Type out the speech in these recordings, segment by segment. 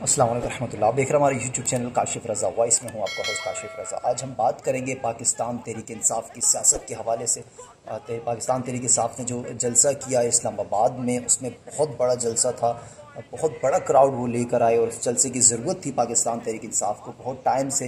अस्सलाम वालेकुम रहमतुल्लाह। आप देख रहे हैं हमारे यूट्यूब चैनल काशिफ रज़ा वॉइस में हूँ आपका होस्ट काशिफ रज़ा। आज हम बात करेंगे पाकिस्तान तहरीक इंसाफ की सियासत के हवाले से। पाकिस्तान तहरीक इंसाफ ने जो जलसा किया इस्लामाबाद में, उसमें बहुत बड़ा जलसा था, बहुत बड़ा क्राउड वो लेकर आए और उस जलसे की ज़रूरत थी पाकिस्तान तहरीक इंसाफ को। बहुत टाइम से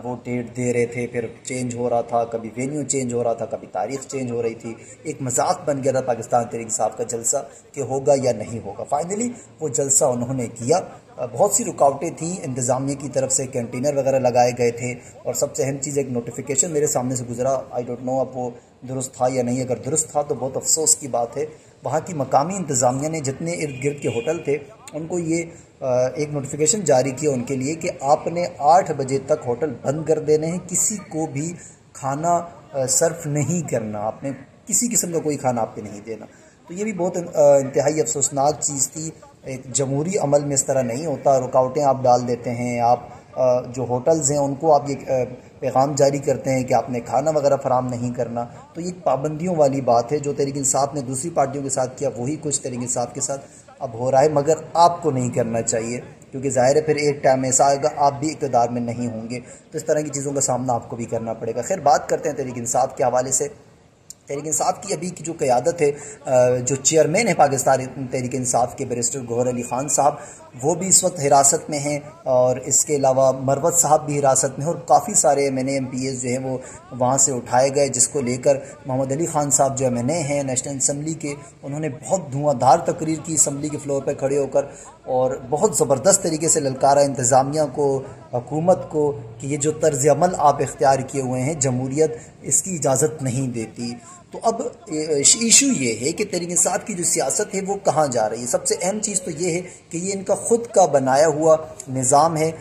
वो डेट दे रहे थे, फिर चेंज हो रहा था, कभी वेन्यू चेंज हो रहा था, कभी तारीख चेंज हो रही थी। एक मजाक बन गया था पाकिस्तान तहरीक इंसाफ का जलसा कि होगा या नहीं होगा। फाइनली वो जलसा उन्होंने किया। बहुत सी रुकावटें थी, इंतज़ामिया की तरफ से कैंटीनर वगैरह लगाए गए थे और सबसे अहम चीज़ एक नोटिफिकेशन मेरे सामने से गुजरा। आई डोंट नो अब वो दुरुस्त था या नहीं। अगर दुरुस्त था तो बहुत अफसोस की बात है। वहाँ की मकामी इंतज़ामिया ने जितने इर्द गिर्द के होटल थे उनको ये एक नोटिफिकेशन जारी किया उनके लिए कि आपने 8 बजे तक होटल बंद कर देने हैं, किसी को भी खाना सर्व नहीं करना, आपने किसी किस्म का कोई खाना आपने नहीं देना। तो ये भी बहुत इंतहाई अफसोसनाक चीज़ थी। एक जमहूरी अमल में इस तरह नहीं होता। रुकावटें आप डाल देते हैं, आप जो होटल्स हैं उनको आप ये पैगाम जारी करते हैं कि आपने खाना वगैरह फराम नहीं करना। तो ये पाबंदियों वाली बात है। जो तहरीक इंसाफ ने दूसरी पार्टियों के साथ किया वही कुछ तहरीक इंसाफ के साथ अब हो रहा है, मगर आपको नहीं करना चाहिए, क्योंकि ज़ाहिर है फिर एक टाइम ऐसा आएगा आप भी इक़्तिदार में नहीं होंगे, तो इस तरह की चीज़ों का सामना आपको भी करना पड़ेगा। खैर, बात करते हैं तहरीक इंसाफ के हवाले से। तहरीक इंसाफ की अभी की जो क़यादत है, जो चेयरमैन है पाकिस्तान तहरीक इंसाफ के बैरिस्टर गौहर अली ख़ान साहब, वो भी इस वक्त हिरासत में हैं और इसके अलावा मरवत साहब भी हिरासत में हैं और काफ़ी सारे MNA-MPs जो हैं वो वहाँ से उठाए गए, जिसको लेकर मोहम्मद अली ख़ान साहब जो MNA हैं नेशनल असम्बली के, उन्होंने बहुत धुआंधार तकरीर की असम्बली के फ्लोर पर खड़े होकर और बहुत ज़बरदस्त तरीके से ललकारा इंतज़ामिया को, हुकूमत को, कि ये जो तर्ज़ अमल आप इख्तियार किए हुए हैं, जमहूरियत इसकी इजाज़त नहीं देती। तो अब इशू ये है कि तहरीक इंसाफ की जो सियासत है वो कहाँ जा रही है। सबसे अहम चीज़ तो ये है कि ये इनका ख़ुद का बनाया हुआ निज़ाम है।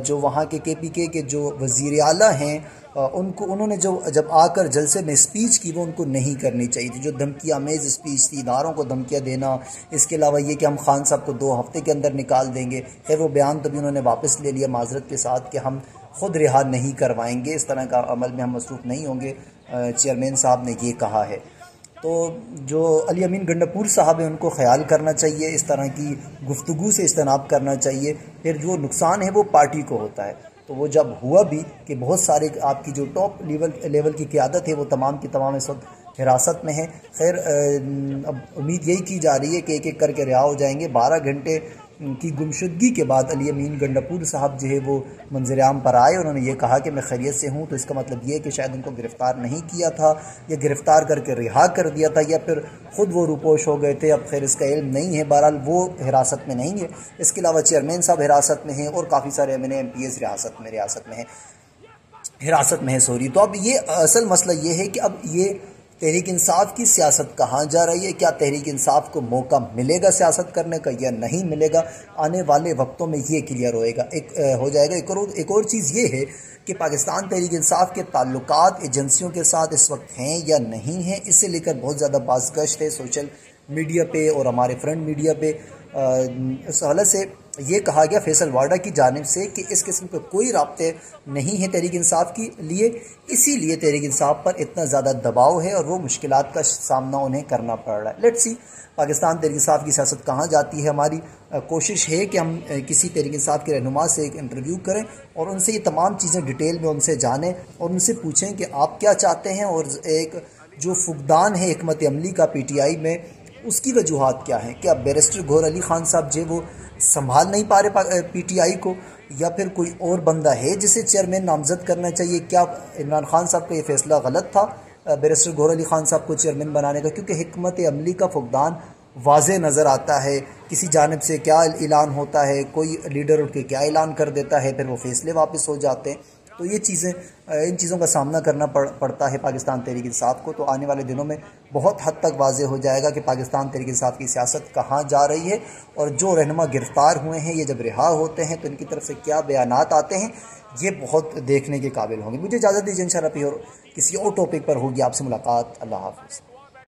जो वहाँ के KPK के जो वज़ीर आला हैं, उनको उन्होंने जब आकर जलसे में स्पीच की वो उनको नहीं करनी चाहिए थी। जो धमकी आमेज़ स्पीच थी, इदारों को धमकियाँ देना, इसके अलावा ये कि हम खान साहब को 2 हफ्ते के अंदर निकाल देंगे। खैर, वो बयान तो भी उन्होंने वापस ले लिया माजरत के साथ कि हम ख़ुद रिहा नहीं करवाएंगे, इस तरह का अमल में हम मसरूफ़ नहीं होंगे। चेयरमैन साहब ने ये कहा है। तो जो अली अमीन गंडापुर साहब हैं उनको ख्याल करना चाहिए, इस तरह की गुफ्तगू से इज्तनाब करना चाहिए। फिर जो नुकसान है वो पार्टी को होता है। तो वो जब हुआ भी कि बहुत सारे आपकी जो टॉप लेवल की क़यादत है वो तमाम की तमाम इस वक्त हिरासत में है। खैर, अब उम्मीद यही की जा रही है कि एक एक करके रिहा हो जाएंगे। 12 घंटे की गुमशुदगी के बाद अली अमीन गंडापुर साहब जो है वो मंजर-ए-आम पर आए। उन्होंने ये कहा कि मैं खैरियत से हूँ। तो इसका मतलब ये है कि शायद उनको गिरफ़्तार नहीं किया था या गिरफ़्तार करके रिहा कर दिया था या फिर ख़ुद वो रूपोश हो गए थे। अब खैर इसका इल्म नहीं है। बहरहाल वो हिरासत में नहीं है। इसके अलावा चेयरमैन साहब हिरासत में हैं और काफ़ी सारे MNA-MPs हिरासत में है सॉरी। तो अब ये असल मसला ये है कि अब ये तहरीक इंसाफ की सियासत कहाँ जा रही है। क्या तहरीक इंसाफ को मौका मिलेगा सियासत करने का या नहीं मिलेगा? आने वाले वक्तों में ये क्लियर हो जाएगा। एक और चीज़ ये है कि पाकिस्तान तहरीक इंसाफ के ताल्लुकात एजेंसियों के साथ इस वक्त हैं या नहीं हैं, इससे लेकर बहुत ज़्यादा बाज़गश्त है सोशल मीडिया पे और हमारे फ्रंट मीडिया पे। इस हवाले से ये कहा गया फैसल वाडा की जानिब से कि इस किस्म के कोई राब्ते नहीं है तहरीक इंसाफ के लिए, इसीलिए तहरीक इंसाफ पर इतना ज़्यादा दबाव है और वो मुश्किलात का सामना उन्हें करना पड़ रहा है। लेट्स सी पाकिस्तान तहरीक इंसाफ की सियासत कहाँ जाती है। हमारी कोशिश है कि हम किसी तहरीक इंसाफ के रहनुमा से एक इंटरव्यू करें और उनसे ये तमाम चीज़ें डिटेल में उनसे जानें और उनसे पूछें कि आप क्या चाहते हैं और एक जो फुकदान है हिकमत अमली का PTI में, उसकी वजूहात क्या हैं। क्या बैरिस्टर गौहर अली ख़ान साहब जो वो संभाल नहीं पा रहे PTI को, या फिर कोई और बंदा है जिसे चेयरमैन नामजद करना चाहिए? क्या इमरान खान साहब का ये फैसला गलत था बैरिस्टर गौहर अली ख़ान साहब को चेयरमैन बनाने का? क्योंकि हिकमत अमली का फुकदान वाज़े नज़र आता है। किसी जानिब से क्या ऐलान होता है, कोई लीडर उठ के क्या ऐलान कर देता है, फिर वो फैसले वापस हो जाते हैं। तो ये इन चीज़ों का सामना करना पड़ता है पाकिस्तान तहरीक इंसाफ को। तो आने वाले दिनों में बहुत हद तक वाज़े हो जाएगा कि पाकिस्तान तहरीक इंसाफ की सियासत कहाँ जा रही है और जो रहनुमा गिरफ़्तार हुए हैं ये जब रिहा होते हैं तो इनकी तरफ से क्या बयानात आते हैं, ये बहुत देखने के काबिल होंगे। मुझे इजाज़त दीजिए, इंशाअल्लाह और किसी और टॉपिक पर होगी आपसे मुलाकात। अल्लाह हाफ़िज़।